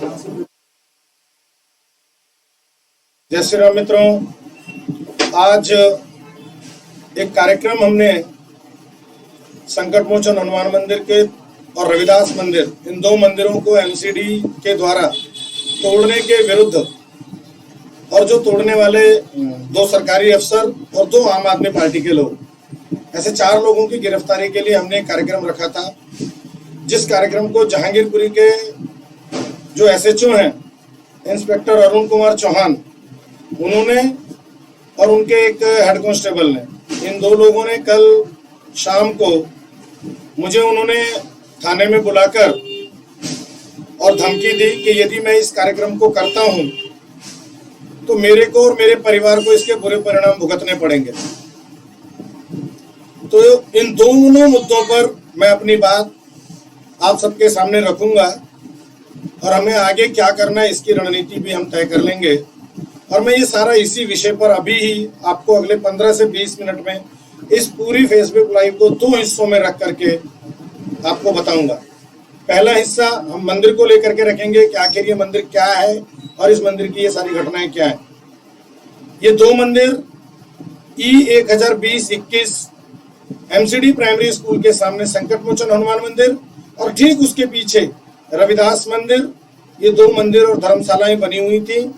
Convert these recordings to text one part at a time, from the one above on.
जय श्री राम मित्रों, आज एक कार्यक्रम हमने संकट मोचन हनुमान मंदिर के और रविदास मंदिर, इन दो मंदिरों को एमसीडी के द्वारा तोड़ने के विरुद्ध और जो तोड़ने वाले दो सरकारी अफसर और दो आम आदमी पार्टी के लोग, ऐसे 4 लोगों की गिरफ्तारी के लिए हमने एक कार्यक्रम रखा था। जिस कार्यक्रम को जहांगीरपुरी के जो एसएचओ हैं, इंस्पेक्टर अरुण कुमार चौहान, उन्होंने और उनके एक हेड कांस्टेबल ने, इन 2 लोगों ने कल शाम को मुझे उन्होंने थाने में बुलाकर और धमकी दी कि यदि मैं इस कार्यक्रम को करता हूं तो मेरे को और मेरे परिवार को इसके बुरे परिणाम भुगतने पड़ेंगे। तो इन दोनों मुद्दों पर मैं अपनी बात आप सबके सामने रखूंगा और हमें आगे क्या करना है इसकी रणनीति भी हम तय कर लेंगे। और मैं ये सारा इसी विषय पर अभी ही आपको अगले 15 से 20 मिनट में इस पूरी फेसबुक लाइव को 2 हिस्सों में रख करके आपको बताऊंगा। पहला हिस्सा हम मंदिर को लेकर के रखेंगे कि आखिर ये मंदिर क्या है और इस मंदिर की ये सारी घटनाएं क्या है। ये 2 मंदिर E1020-21 एमसीडी प्राइमरी स्कूल के सामने संकट मोचन हनुमान मंदिर और ठीक उसके पीछे रविदास मंदिर, ये 2 मंदिर और धर्मशालाएं बनी हुई थी।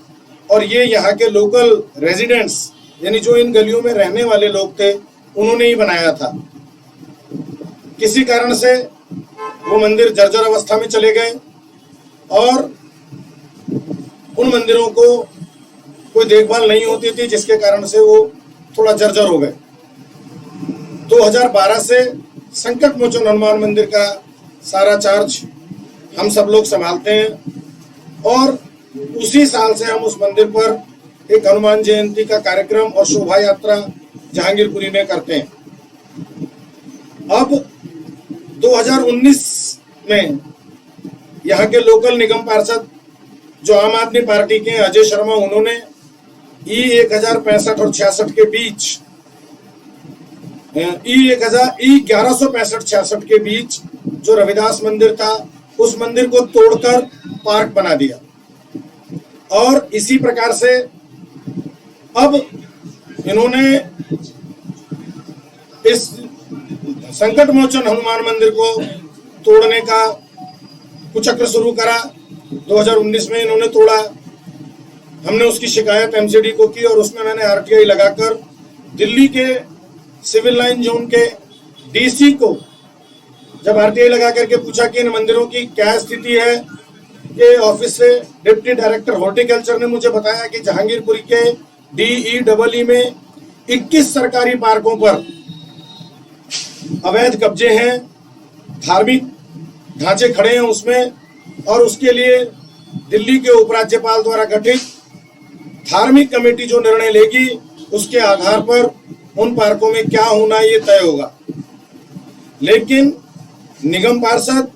और ये यहाँ के लोकल रेजिडेंट्स, यानी जो इन गलियों में रहने वाले लोग थे, उन्होंने ही बनाया था। किसी कारण से वो मंदिर जर्जर अवस्था में चले गए और उन मंदिरों को कोई देखभाल नहीं होती थी, जिसके कारण से वो थोड़ा जर्जर हो गए। 2012 से संकट मोचन हनुमान मंदिर का सारा चार्ज हम सब लोग संभालते हैं और उसी साल से हम उस मंदिर पर एक हनुमान जयंती का कार्यक्रम और शोभा यात्रा जहांगीरपुरी में करते हैं। अब 2019 में यहाँ के लोकल निगम पार्षद जो आम आदमी पार्टी के अजय शर्मा, उन्होंने E1065 और 66 के बीच E1165-66 के बीच जो रविदास मंदिर था, उस मंदिर को तोड़कर पार्क बना दिया। और इसी प्रकार से अब इन्होंने इस संकट मोचन हनुमान मंदिर को तोड़ने का कुचक्र शुरू करा। 2019 में इन्होंने तोड़ा, हमने उसकी शिकायत एमसीडी को की और उसमें मैंने आरटीआई लगाकर दिल्ली के सिविल लाइन जोन के डीसी को जब आरटीआई लगा करके पूछा कि इन मंदिरों की क्या स्थिति है, के ऑफिस से डिप्टी डायरेक्टर हॉर्टिकल्चर ने मुझे बताया कि जहांगीरपुरी के DEEE में 21 सरकारी पार्कों पर अवैध कब्जे हैं, धार्मिक ढांचे खड़े हैं उसमें, और उसके लिए दिल्ली के उपराज्यपाल द्वारा गठित धार्मिक कमेटी जो निर्णय लेगी उसके आधार पर उन पार्कों में क्या होना ये तय होगा। लेकिन निगम पार्षद,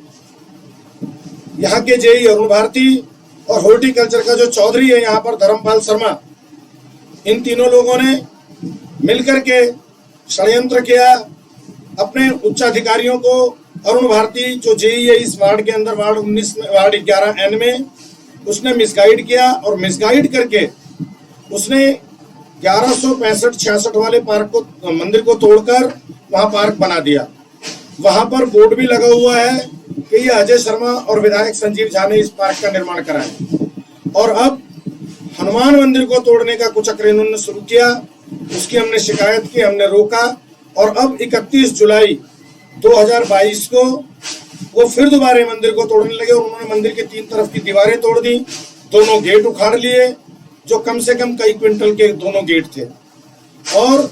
यहाँ के जेई अरुण भारती और हॉर्टिकल्चर का जो चौधरी है यहाँ पर धर्मपाल शर्मा, इन तीनों लोगों ने मिलकर के षड्यंत्र किया। अपने उच्चाधिकारियों को अरुण भारती जो जेई है इस वार्ड के अंदर, वार्ड 19 में, वार्ड 11N में, उसने मिसगाइड किया और मिसगाइड करके उसने 1165-66 वाले पार्क को, मंदिर को तोड़कर वहां पार्क बना दिया। वहां पर बोर्ड भी लगा हुआ है कि ये अजय शर्मा और विधायक संजीव झा ने इस पार्क का निर्माण कराया। और अब हनुमान मंदिर को तोड़ने का कुचक्र इन्होंने शुरू किया, उसकी हमने शिकायत की, हमने रोका और अब 31 जुलाई 2022 को वो फिर दोबारा मंदिर को तोड़ने लगे और उन्होंने मंदिर के 3 तरफ की दीवारें तोड़ दी, दोनों गेट उखाड़ लिए जो कम से कम कई क्विंटल के दोनों गेट थे। और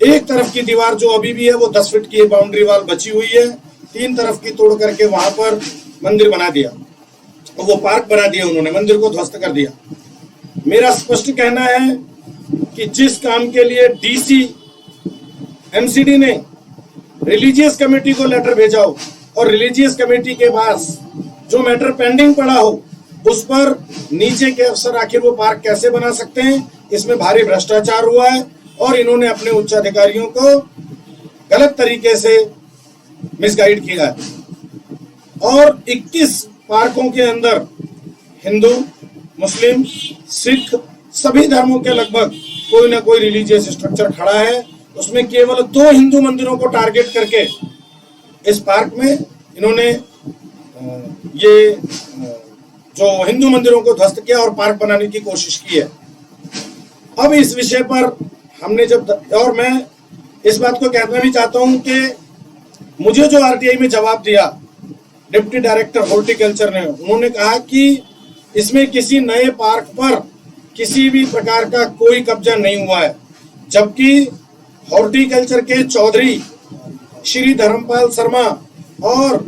एक तरफ की दीवार जो अभी भी है वो 10 फीट की बाउंड्री वाल बची हुई है, 3 तरफ की तोड़ करके वहां पर मंदिर बना दिया, वो पार्क बना दिया, उन्होंने मंदिर को ध्वस्त कर दिया। मेरा स्पष्ट कहना है कि जिस काम के लिए डीसी एमसीडी ने रिलीजियस कमेटी को लेटर भेजा हो और रिलीजियस कमेटी के पास जो मैटर पेंडिंग पड़ा हो उस पर नीचे के अफसर आखिर वो पार्क कैसे बना सकते हैं, इसमें भारी भ्रष्टाचार हुआ है और इन्होंने अपने उच्च अधिकारियों को गलत तरीके से मिसगाइड किया है। और 21 पार्कों के अंदर हिंदू, मुस्लिम, सिख सभी धर्मों के लगभग कोई ना कोई रिलीजियस स्ट्रक्चर खड़ा है। उसमें केवल 2 हिंदू मंदिरों को टारगेट करके इस पार्क में इन्होंने ये जो हिंदू मंदिरों को ध्वस्त किया और पार्क बनाने की कोशिश की है। अब इस विषय पर हमने और मैं इस बात को कहना भी चाहता हूं कि मुझे जो आरटीआई में जवाब दिया डिप्टी डायरेक्टर हॉर्टिकल्चर ने, उन्होंने कहा कि इसमें किसी नए पार्क पर किसी भी प्रकार का कोई कब्जा नहीं हुआ है, जबकि हॉर्टिकल्चर के चौधरी श्री धर्मपाल शर्मा और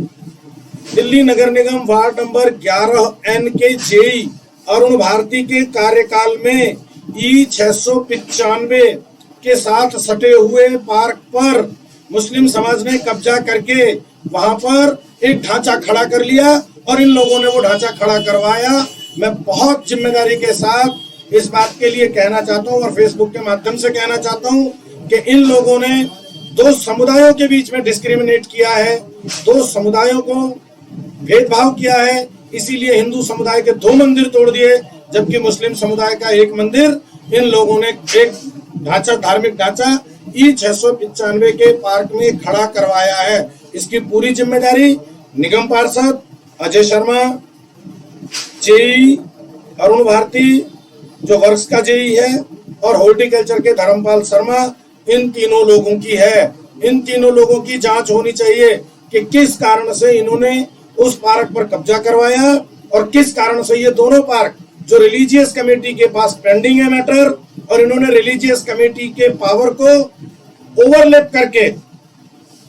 दिल्ली नगर निगम वार्ड नंबर 11N के जेई अरुण भारती के कार्यकाल में E695 के साथ सटे हुए पार्क पर मुस्लिम समाज ने कब्जा करके वहां पर एक ढांचा खड़ा कर लिया और इन लोगों ने वो ढांचा खड़ा करवाया। मैं बहुत जिम्मेदारी के साथ इस बात के लिए कहना चाहता हूं और फेसबुक के माध्यम से कहना चाहता हूं कि इन लोगों ने 2 समुदायों के बीच में डिस्क्रिमिनेट किया है, 2 समुदायों को भेदभाव किया है। इसीलिए हिंदू समुदाय के 2 मंदिर तोड़ दिए, जबकि मुस्लिम समुदाय का 1 मंदिर इन लोगों ने एक ढांचा, धार्मिक ढांचा E695 के पार्क में खड़ा करवाया है। इसकी पूरी जिम्मेदारी निगम पार्षद अजय शर्मा, जेई अरुण भारती जो वर्क्स का जेई है और हॉर्टिकल्चर के धर्मपाल शर्मा, इन तीनों लोगों की है। इन तीनों लोगों की जांच होनी चाहिए कि किस कारण से इन्होंने उस पार्क पर कब्जा करवाया और किस कारण से ये दोनों पार्क जो रिलीजियस कमेटी के पास पेंडिंग है मैटर, और इन्होंने रिलीजियस कमेटी के पावर को ओवरलैप करके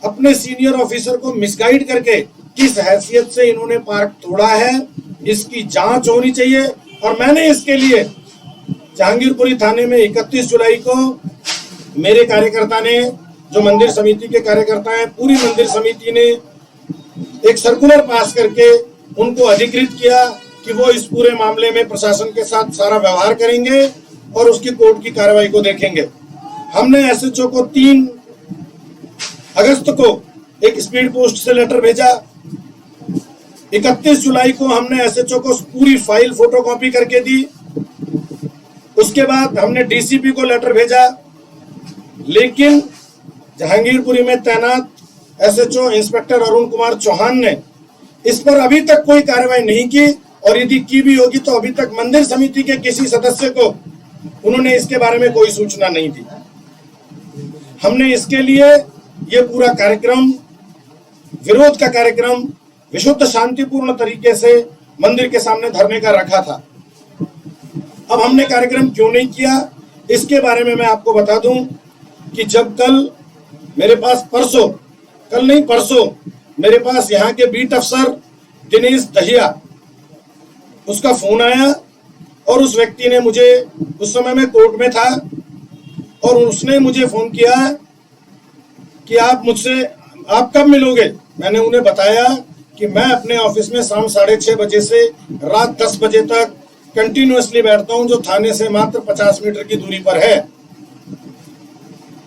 अपने सीनियर ऑफिसर को मिसगाइड करके किस हैसियत से इन्होंने पार्क तोड़ा है, इसकी जांच होनी चाहिए। और मैंने इसके लिए जहांगीरपुरी थाने में 31 जुलाई को मेरे कार्यकर्ता ने, जो मंदिर समिति के कार्यकर्ता हैं, पूरी मंदिर समिति ने एक सर्कुलर पास करके उनको अधिकृत किया कि वो इस पूरे मामले में प्रशासन के साथ सारा व्यवहार करेंगे और उसकी कोर्ट की कार्रवाई को देखेंगे। हमने एसएचओ को 3 अगस्त को एक स्पीड पोस्ट से लेटर भेजा। 31 जुलाई को हमने एसएचओ को पूरी फाइल फोटोकॉपी करके दी। उसके बाद हमने डीसीपी को लेटर भेजा, लेकिन जहांगीरपुरी में तैनात एसएचओ इंस्पेक्टर अरुण कुमार चौहान ने इस पर अभी तक कोई कार्रवाई नहीं की, और यदि की भी होगी तो अभी तक मंदिर समिति के किसी सदस्य को उन्होंने इसके बारे में कोई सूचना नहीं दी। हमने इसके लिए ये पूरा कार्यक्रम, विरोध का कार्यक्रम विशुद्ध शांतिपूर्ण तरीके से मंदिर के सामने धरने का रखा था। अब हमने कार्यक्रम क्यों नहीं किया, इसके बारे में मैं आपको बता दूं कि जब कल मेरे पास परसों मेरे पास यहाँ के बीट अफसर दिनेश दहिया, उसका फोन आया और उस व्यक्ति ने मुझे, उस समय मैं कोर्ट में था, और उसने मुझे फोन किया कि आप कब मिलोगे। मैंने उन्हें बताया कि मैं अपने ऑफिस में शाम 6:30 बजे से रात 10 बजे तक कंटिन्यूअसली बैठता हूं, जो थाने से मात्र 50 मीटर की दूरी पर है।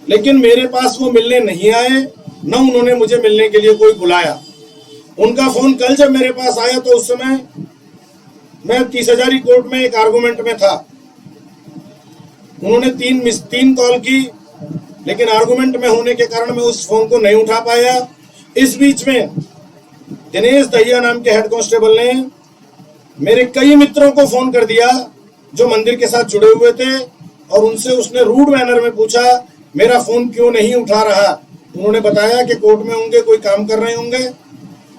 लेकिन मेरे पास वो मिलने नहीं आए, न उन्होंने मुझे मिलने के लिए कोई बुलाया। उनका फोन कल जब मेरे पास आया तो उस समय मैं 30,000 कोर्ट में एक आर्गुमेंट में था। उन्होंने 3 कॉल की, लेकिन आर्गुमेंट में होने के कारण मैं उस फोन को नहीं उठा पाया। इस बीच में दिनेश दहिया नाम के हेड कांस्टेबल ने मेरे कई मित्रों को फोन कर दिया जो मंदिर के साथ जुड़े हुए थे, और उनसे उसने रूड मैनर में पूछा मेरा फोन क्यों नहीं उठा रहा। उन्होंने बताया कि कोर्ट में होंगे, कोई काम कर रहे होंगे।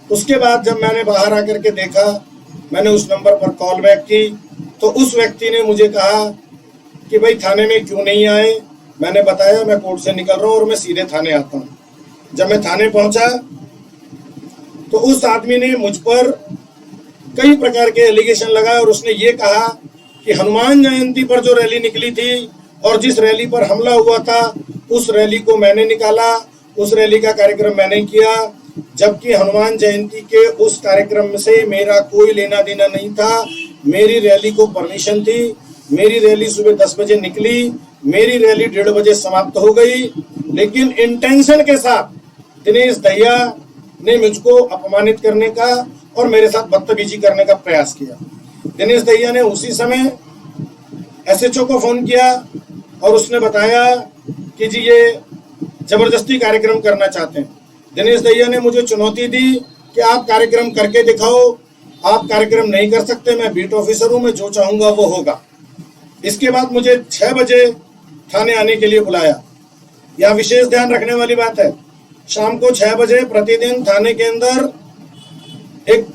उसके बाद जब मैंने बाहर आकर के देखा, मैंने उस नंबर पर कॉल बैक की, तो उस व्यक्ति ने मुझे कहा कि भाई थाने में क्यों नहीं आए। मैंने बताया मैं कोर्ट से निकल रहा हूँ और मैं सीधे थाने आता हूँ। जब मैं थाने पहुंचा तो उस आदमी ने मुझ पर कई प्रकार के एलिगेशन लगाए, और उसने ये कहा कि हनुमान जयंती पर जो रैली निकली थी और जिस रैली पर हमला हुआ था, उस रैली को मैंने निकाला, उस रैली का कार्यक्रम मैंने किया, जबकि हनुमान जयंती के उस कार्यक्रम से मेरा कोई लेना देना नहीं था। मेरी रैली को परमिशन थी, मेरी रैली सुबह 10 बजे निकली, मेरी रैली 1:30 बजे समाप्त हो गई, लेकिन इंटेंशन के साथ दिनेश दहिया ने मुझको अपमानित करने का और मेरे साथ बदतमीजी करने का प्रयास किया। दिनेश दहिया ने उसी समय एसएचओ को फोन किया और उसने बताया कि जी ये जबरदस्ती कार्यक्रम करना चाहते हैं। दिनेश दहिया ने मुझे चुनौती दी कि आप कार्यक्रम करके दिखाओ, आप कार्यक्रम नहीं कर सकते, मैं बीट ऑफिसर हूं, मैं जो चाहूंगा वो होगा। इसके बाद मुझे 6 बजे थाने आने के लिए बुलाया। यह विशेष ध्यान रखने वाली बात है, शाम को 6 बजे प्रतिदिन थाने के अंदर एक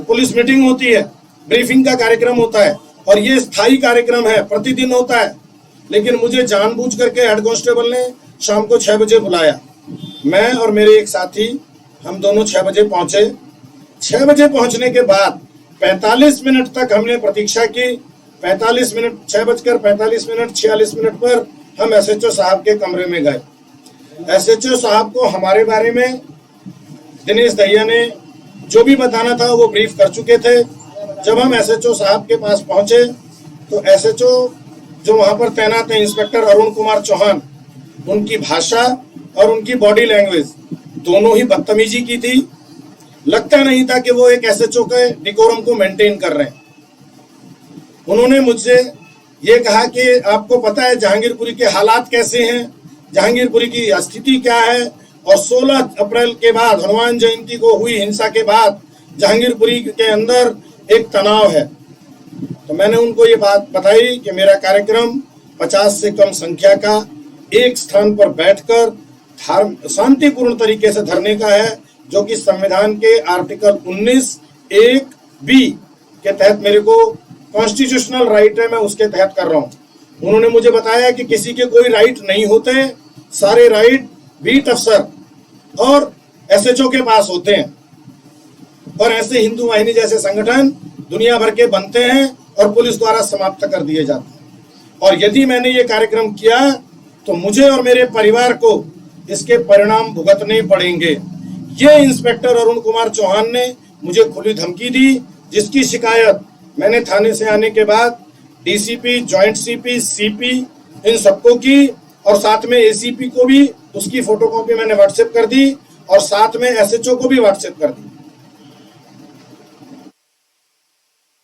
पुलिस मीटिंग होती है, ब्रीफिंग का कार्यक्रम होता है और ये स्थायी कार्यक्रम है, प्रतिदिन होता है। लेकिन मुझे जानबूझ करके हेड कांस्टेबल ने शाम को 6 बजे बुलाया। मैं और मेरे एक साथी हम दोनों 6 बजे पहुंचे। 6 बजे पहुंचने के बाद 45 मिनट तक हमने प्रतीक्षा की। 45 मिनट 6:45 46 मिनट पर हम एसएचओ साहब के कमरे में गए। एसएचओ साहब को हमारे बारे में दिनेश दहिया ने जो भी बताना था वो ब्रीफ कर चुके थे। जब हम एसएचओ साहब के पास पहुंचे तो एसएचओ जो वहां पर तैनात है इंस्पेक्टर अरुण कुमार चौहान, उनकी भाषा और उनकी बॉडी लैंग्वेज दोनों ही बदतमीजी की थी। लगता नहीं था कि वो एक एसएचओ के डिकोरम को मेंटेन कर रहे हैं। उन्होंने मुझसे ये कहा कि आपको पता है जहांगीरपुरी के हालात कैसे हैं, जहांगीरपुरी की स्थिति क्या है, और 16 अप्रैल के बाद हनुमान जयंती को हुई हिंसा के बाद जहांगीरपुरी के अंदर एक तनाव है। तो मैंने उनको ये बात बताई कि मेरा कार्यक्रम 50 से कम संख्या का एक स्थान पर बैठकर शांतिपूर्ण तरीके से धरने का है, जो कि संविधान के आर्टिकल 19(1)(b) के तहत मेरे को कॉन्स्टिट्यूशनल राइट है, मैं उसके तहत कर रहा हूं। उन्होंने मुझे बताया कि किसी के कोई राइट नहीं होते, सारे राइट बीट अफसर और एसएचओ के पास होते हैं। और ऐसे हिंदू वाहिनी जैसे संगठन दुनिया भर के बनते हैं और पुलिस द्वारा समाप्त कर दिए जाते हैं। और यदि मैंने ये कार्यक्रम किया तो मुझे और मेरे परिवार को इसके परिणाम भुगतने पड़ेंगे। ये इंस्पेक्टर अरुण कुमार चौहान ने मुझे खुली धमकी दी, जिसकी शिकायत मैंने थाने से आने के बाद डीसीपी, जॉइंट सीपी, सीपी इन सबको की और साथ में एसीपी को भी उसकी फोटोकॉपी मैंने व्हाट्सएप कर दी और साथ में एसएचओ को भी व्हाट्सएप कर दी।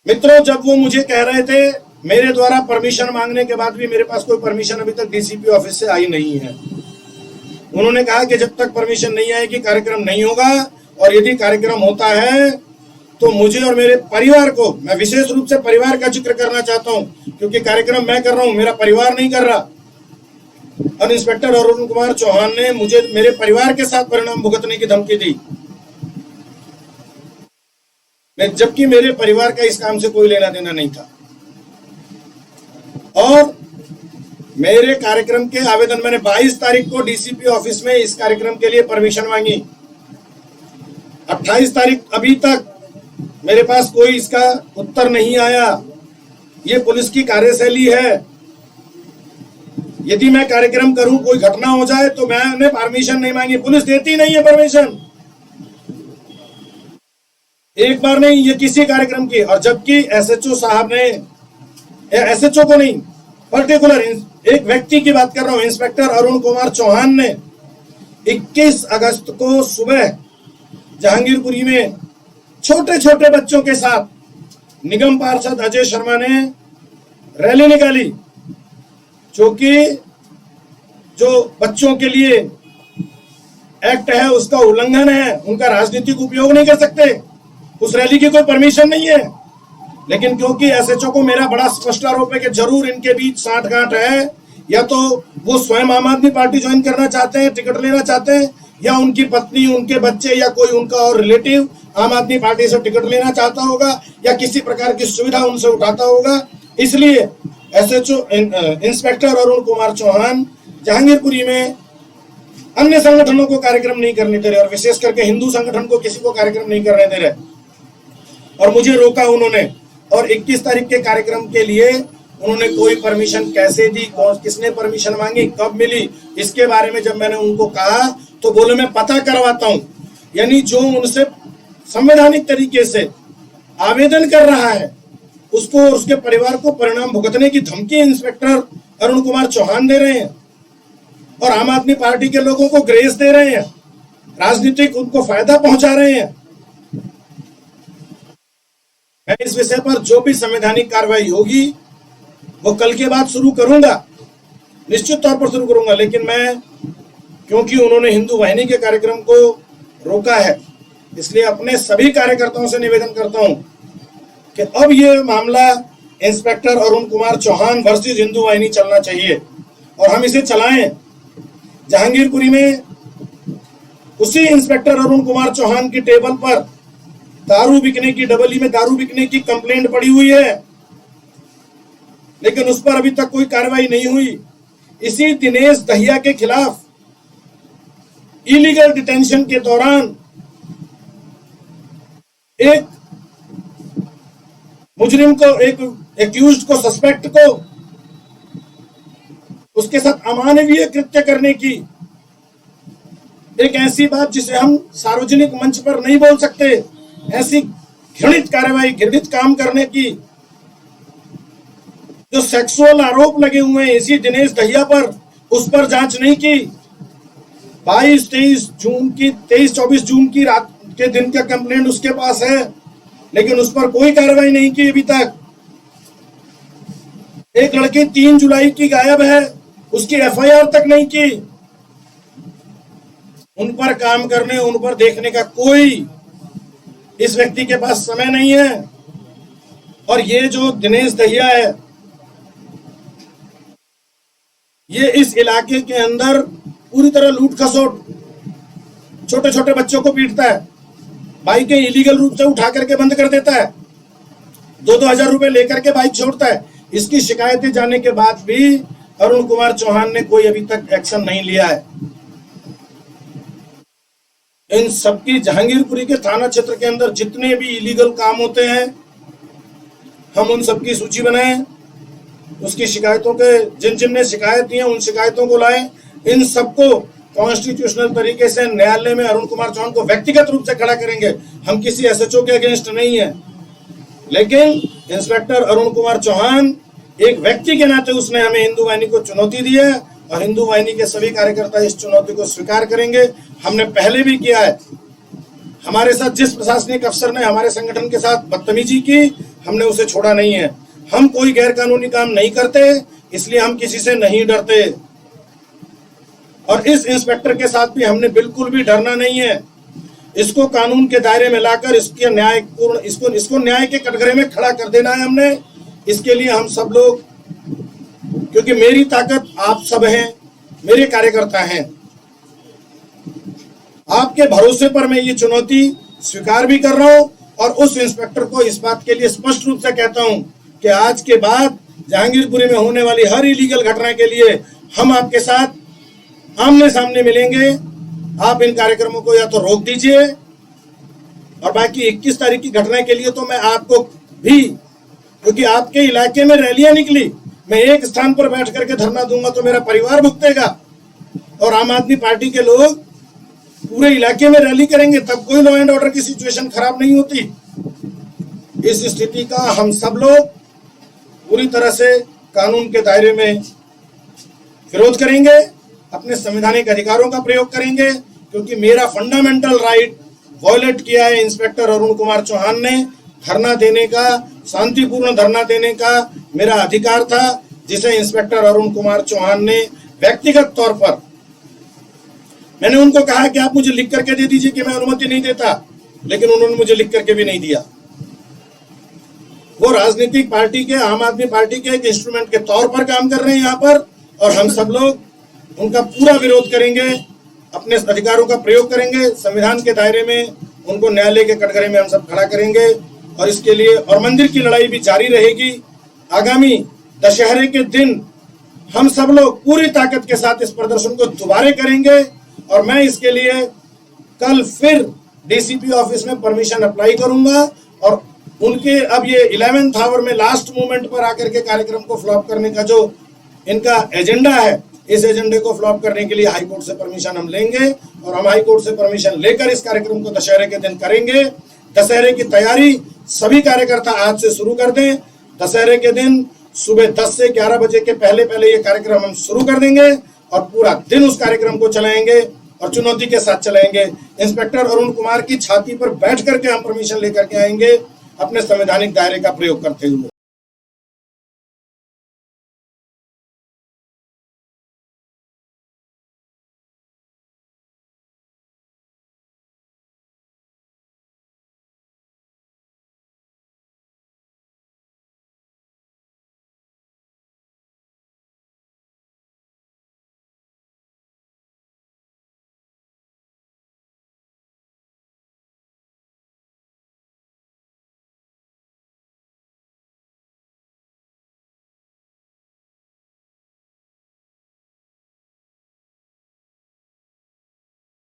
मित्रों, जब वो मुझे कह रहे थे, मेरे द्वारा परमिशन मांगने के बाद भी मेरे पास कोई परमिशन अभी तक डीसीपी ऑफिस से आई नहीं है। उन्होंने कहा कि जब तक परमिशन नहीं आएगी कार्यक्रम नहीं होगा, और यदि कार्यक्रम होता है तो मुझे और मेरे परिवार को, मैं विशेष रूप से परिवार का जिक्र करना चाहता हूं क्योंकि कार्यक्रम मैं कर रहा हूं, मेरा परिवार नहीं कर रहा। और इंस्पेक्टर अरुण कुमार चौहान ने मुझे मेरे परिवार के साथ परिणाम भुगतने की धमकी दी, जबकि मेरे परिवार का इस काम से कोई लेना देना नहीं था। और मेरे कार्यक्रम के आवेदन मैंने 22 तारीख को डीसीपी ऑफिस में इस कार्यक्रम के लिए परमिशन मांगी। 28 तारीख अभी तक मेरे पास कोई इसका उत्तर नहीं आया। ये पुलिस की कार्यशैली है, यदि मैं कार्यक्रम करूं, कोई घटना हो जाए तो मैंने परमिशन नहीं मांगी, पुलिस देती नहीं है परमिशन, एक बार नहीं, ये किसी कार्यक्रम की। और जबकि एसएचओ साहब ने, एसएचओ को नहीं, पर्टिकुलर एक व्यक्ति की बात कर रहा हूं, इंस्पेक्टर अरुण कुमार चौहान ने 21 अगस्त को सुबह जहांगीरपुरी में छोटे छोटे बच्चों के साथ निगम पार्षद अजय शर्मा ने रैली निकाली, जो बच्चों के लिए एक्ट है उसका उल्लंघन है, उनका राजनीतिक उपयोग नहीं कर सकते, उस रैली की कोई परमिशन नहीं है। लेकिन क्योंकि एसएचओ को मेरा बड़ा स्पष्ट आरोप है कि जरूर इनके बीच साठगांठ है, या तो वो स्वयं आम आदमी पार्टी ज्वाइन करना चाहते हैं, टिकट लेना चाहते हैं, या उनकी पत्नी, उनके बच्चे या कोई उनका और रिलेटिव आम आदमी पार्टी से टिकट लेना चाहता होगा, या किसी प्रकार की सुविधा उनसे उठाता होगा। इसलिए एसएचओ इंस्पेक्टर अरुण कुमार चौहान जहांगीरपुरी में अन्य संगठनों को कार्यक्रम नहीं करने दे रहे, और विशेष करके हिंदू संगठन को किसी को कार्यक्रम नहीं करने दे रहे, और मुझे रोका उन्होंने। और 21 तारीख के कार्यक्रम के लिए उन्होंने कोई परमिशन कैसे दी, किसने परमिशन मांगी, कब मिली, इसके बारे में जब मैंने उनको कहा तो बोले मैं पता करवाता हूं। यानी जो उनसे संवैधानिक तरीके से आवेदन कर रहा है उसको और उसके परिवार को परिणाम भुगतने की धमकी इंस्पेक्टर अरुण कुमार चौहान दे रहे हैं, और आम आदमी पार्टी के लोगों को ग्रेस दे रहे हैं, राजनीतिक उनको फायदा पहुंचा रहे हैं। मैं इस विषय पर जो भी संवैधानिक कार्रवाई होगी वो कल के बाद शुरू करूंगा, निश्चित तौर पर शुरू करूंगा। लेकिन मैं, क्योंकि उन्होंने हिंदू वाहिनी के कार्यक्रम को रोका है, इसलिए अपने सभी कार्यकर्ताओं से निवेदन करता हूं कि अब ये मामला इंस्पेक्टर अरुण कुमार चौहान वर्सेस हिंदू वाहिनी चलना चाहिए और हम इसे चलाएं। जहांगीरपुरी में उसी इंस्पेक्टर अरुण कुमार चौहान की टेबल पर दारू बिकने की, डबली में दारू बिकने की कंप्लेंट पड़ी हुई है, लेकिन उस पर अभी तक कोई कार्रवाई नहीं हुई। इसी दिनेश दहिया के खिलाफ इलीगल डिटेंशन के दौरान एक मुजरिम को, एक एक्यूज्ड को, सस्पेक्ट को उसके साथ अमानवीय कृत्य करने की एक ऐसी बात जिसे हम सार्वजनिक मंच पर नहीं बोल सकते, ऐसी घृणित कार्रवाई, घृणित काम करने की, जो सेक्सुअल आरोप लगे हुए हैं इसी दिनेश दहिया पर, उस पर जांच नहीं की। 22-23 जून की, 23-24 जून की रात के दिन का कंप्लेंट उसके पास है, लेकिन उस पर कोई कार्रवाई नहीं की अभी तक। एक लड़की 3 जुलाई की गायब है, उसकी एफआईआर तक नहीं की। उन पर काम करने, उन पर देखने का कोई इस व्यक्ति के पास समय नहीं है। और ये जो दिनेश दहिया है, ये इस इलाके के अंदर पूरी तरह लूट खसोट, छोटे छोटे बच्चों को पीटता है, बाइकें इलीगल रूप से उठा करके बंद कर देता है, 2-2 हजार रुपए लेकर के बाइक छोड़ता है। इसकी शिकायतें जाने के बाद भी अरुण कुमार चौहान ने कोई अभी तक एक्शन नहीं लिया है। इन सबकी, जहांगीरपुरी के थाना क्षेत्र के अंदर जितने भी इलीगल काम होते हैं, हम उन सबकी सूची बनाएं, उसकी शिकायतों के, जिन जिन ने शिकायत दी है उन शिकायतों को लाएं, इन सबको कॉन्स्टिट्यूशनल तरीके से न्यायालय में अरुण कुमार चौहान को व्यक्तिगत रूप से खड़ा करेंगे। हम किसी एसएचओ के अगेंस्ट नहीं है, लेकिन इंस्पेक्टर अरुण कुमार चौहान एक व्यक्ति के नाते उसने हमें हिंदू वाहिनी को चुनौती दी है और हिंदू वाहिनी के सभी कार्यकर्ता इस चुनौती को स्वीकार करेंगे। हमने पहले भी किया है। हमारे साथ जिस प्रशासनिक अफसर ने हमारे संगठन के साथ बदतमीजी की, हमने उसे छोड़ा नहीं है। हम कोई गैर कानूनी काम नहीं करते, इसलिए हम किसी से नहीं डरते। और इस इंस्पेक्टर के साथ भी हमने बिल्कुल भी डरना नहीं है। इसको कानून के दायरे में लाकर इसके न्यायपूर्ण, इसको न्याय के कटघरे में खड़ा कर देना है हमने। इसके लिए हम सब लोग, क्योंकि मेरी ताकत आप सब हैं, मेरे कार्यकर्ता हैं, आपके भरोसे पर मैं ये चुनौती स्वीकार भी कर रहा हूं और उस इंस्पेक्टर को इस बात के लिए स्पष्ट रूप से कहता हूं कि आज के बाद जहांगीरपुरी में होने वाली हर इलीगल घटना के लिए हम आपके साथ आमने सामने मिलेंगे। आप इन कार्यक्रमों को या तो रोक दीजिए, और बाकी 21 तारीख की घटना के लिए तो मैं आपको भी, क्योंकि आपके इलाके में रैलियां निकली, मैं एक स्थान पर बैठ करके धरना दूंगा तो मेरा परिवार भुगतेगा, और आम आदमी पार्टी के लोग पूरे इलाके में रैली करेंगे, तब कोई लॉ एंड ऑर्डर की सिचुएशन खराब नहीं होती। इस स्थिति का हम सब लोग पूरी तरह से कानून के दायरे में विरोध करेंगे, अपने संवैधानिक अधिकारों का प्रयोग करेंगे, क्योंकि मेरा फंडामेंटल राइट वॉयलेट किया है इंस्पेक्टर अरुण कुमार चौहान ने। धरना देने का, शांतिपूर्ण धरना देने का मेरा अधिकार था, जिसे इंस्पेक्टर अरुण कुमार चौहान ने व्यक्तिगत तौर पर, मैंने उनको कहा कि आप मुझे लिख करके दे दीजिए कि मैं अनुमति नहीं देता, लेकिन उन्होंने मुझे लिख करके भी नहीं दिया। वो राजनीतिक पार्टी के, आम आदमी पार्टी के एक इंस्ट्रूमेंट के तौर पर काम कर रहे हैं यहाँ पर, और हम सब लोग उनका पूरा विरोध करेंगे, अपने अधिकारों का प्रयोग करेंगे, संविधान के दायरे में उनको न्यायालय के कटघरे में हम सब खड़ा करेंगे। और इसके लिए, और मंदिर की लड़ाई भी जारी रहेगी। आगामी दशहरे के दिन हम सब लोग पूरी ताकत के साथ इस प्रदर्शन को दोबारा करेंगे, और मैं इसके लिए कल फिर डीसीपी ऑफिस में परमिशन अप्लाई करूंगा, और उनके अब ये 11th आवर में लास्ट मोमेंट पर आकर के कार्यक्रम को फ्लॉप करने का जो इनका एजेंडा है, इस एजेंडे को फ्लॉप करने के लिए हाई कोर्ट से परमिशन हम लेंगे, और हम हाई कोर्ट से परमिशन लेकर इस कार्यक्रम को दशहरे के दिन करेंगे। दशहरे की तैयारी सभी कार्यकर्ता आज से शुरू कर दें। दशहरे के दिन सुबह 10 से 11 बजे के पहले पहले ये कार्यक्रम हम शुरू कर देंगे, और पूरा दिन उस कार्यक्रम को चलाएंगे और चुनौती के साथ चलाएंगे। इंस्पेक्टर अरुण कुमार की छाती पर बैठ करके हम परमिशन लेकर के आएंगे, अपने संवैधानिक दायरे का प्रयोग करते हुए।